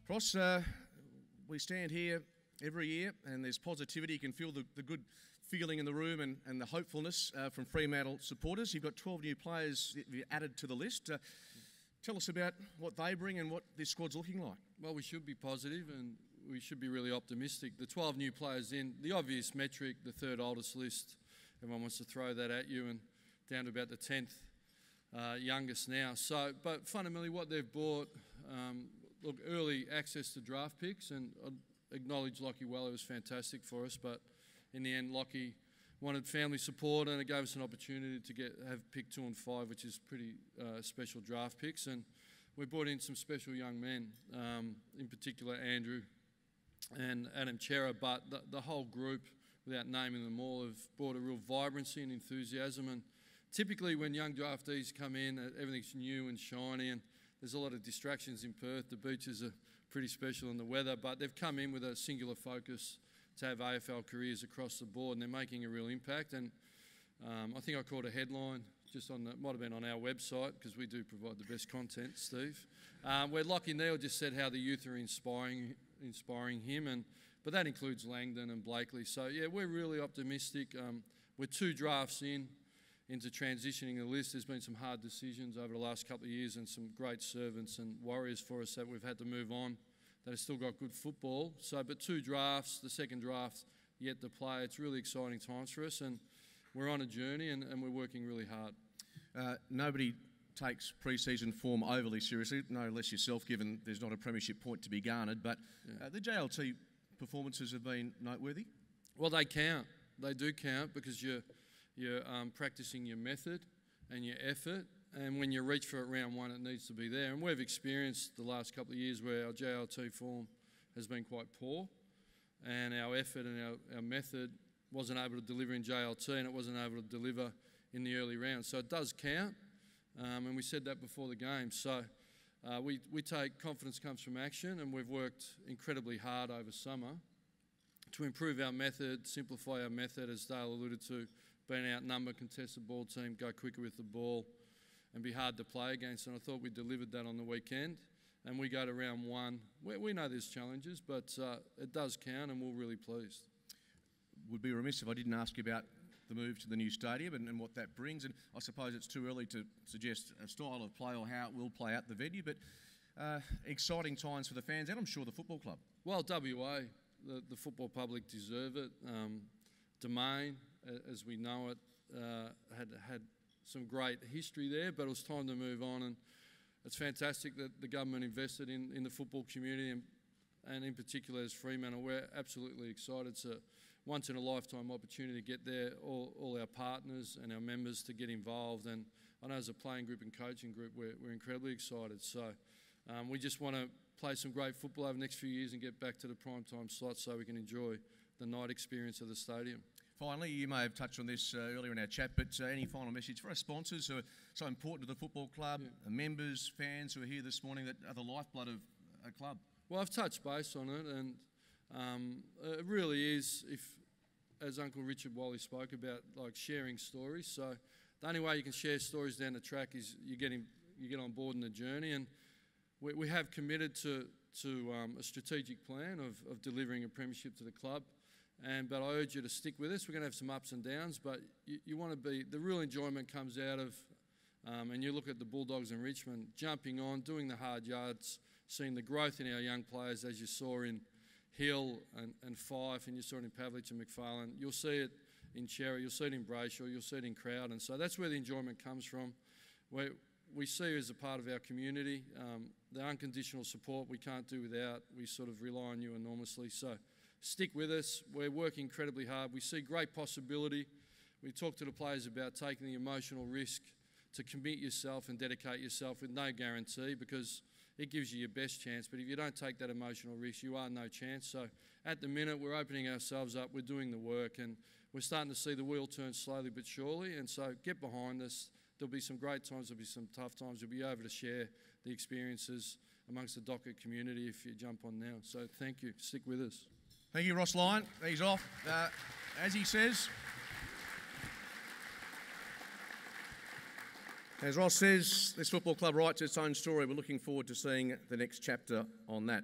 Ross, we stand here every year and there's positivity. You can feel the good feeling in the room and the hopefulness from Fremantle supporters. You've got 12 new players you added to the list. Tell us about what they bring and what this squad's looking like. Well, we should be positive and we should be really optimistic. The 12 new players in, the obvious metric, the third oldest list, everyone wants to throw that at you, and down to about the 10th youngest now. So, but fundamentally what they've brought, look, early access to draft picks, and I acknowledge Lockie Weller was fantastic for us, but in the end Lockie wanted family support and it gave us an opportunity to have pick 2 and 5, which is pretty special draft picks, and we brought in some special young men, in particular Andrew and Adam Chera, but the whole group, without naming them all, have brought a real vibrancy and enthusiasm. And typically when young draftees come in, everything's new and shiny, and there's a lot of distractions in Perth. The beaches are pretty special in the weather, but they've come in with a singular focus to have AFL careers across the board, and they're making a real impact. And I think I caught a headline just on might have been on our website, because we do provide the best content, Steve, where Lockie Neal just said how the youth are inspiring him, but that includes Langdon and Blakely. So yeah, we're really optimistic. We're 2 drafts into transitioning the list. There's been some hard decisions over the last couple of years and some great servants and warriors for us that we've had to move on that have still got good football. So, but 2 drafts, the second draft yet to play. It's really exciting times for us, and we're on a journey and we're working really hard. Nobody takes pre-season form overly seriously, no less yourself, given there's not a premiership point to be garnered, but the JLT performances have been noteworthy. Well, they count. They do count, because you're practicing your method and your effort, and when you reach for it round 1, it needs to be there. And we've experienced the last couple of years where our JLT form has been quite poor, and our effort and our method wasn't able to deliver in JLT, and it wasn't able to deliver in the early rounds. So it does count, and we said that before the game. So we take confidence comes from action, and we've worked incredibly hard over summer to improve our method, simplify our method, as Dale alluded to, being an outnumbered contested ball team, go quicker with the ball and be hard to play against. And I thought we delivered that on the weekend. And we go to round 1. We know there's challenges, but it does count, and we're really pleased. Would be remiss if I didn't ask you about the move to the new stadium and what that brings. And I suppose it's too early to suggest a style of play or how it will play out the venue, but exciting times for the fans and I'm sure the football club. Well, WA, the football public deserve it. Domain, as we know it, had some great history there, but it was time to move on, and it's fantastic that the government invested in the football community, and in particular as Fremantle. We're absolutely excited. It's a once-in-a-lifetime opportunity to get there, all our partners and our members to get involved, and I know as a playing group and coaching group we're incredibly excited. So we just want to play some great football over the next few years and get back to the prime time slot so we can enjoy the night experience of the stadium. Finally, you may have touched on this earlier in our chat, but any final message for our sponsors who are so important to the football club, members, fans who are here this morning that are the lifeblood of a club? Well, I've touched base on it, and it really is, as Uncle Richard Wally spoke about, like sharing stories. So the only way you can share stories down the track is you get on board in the journey, and we have committed to a strategic plan of delivering a premiership to the club. But I urge you to stick with us. We're going to have some ups and downs, but you want to be, the real enjoyment comes out of, and you look at the Bulldogs in Richmond, jumping on, doing the hard yards, seeing the growth in our young players, as you saw in Hill and Fife, and you saw it in Pavlich and McFarlane. You'll see it in Cherry, you'll see it in Brayshaw, you'll see it in Crowden. So that's where the enjoyment comes from. We see you as a part of our community. The unconditional support we can't do without. We sort of rely on you enormously. So stick with us. We're working incredibly hard. We see great possibility. We talk to the players about taking the emotional risk to commit yourself and dedicate yourself with no guarantee, because it gives you your best chance. But if you don't take that emotional risk, you are no chance. So at the minute, we're opening ourselves up. We're doing the work, and we're starting to see the wheel turn slowly but surely. And so get behind us. There'll be some great times. There'll be some tough times. You'll be able to share the experiences amongst the Docker community if you jump on now. So thank you. Stick with us. Thank you, Ross Lyon. He's off. As he says, As Ross says, this football club writes its own story. We're looking forward to seeing the next chapter on that.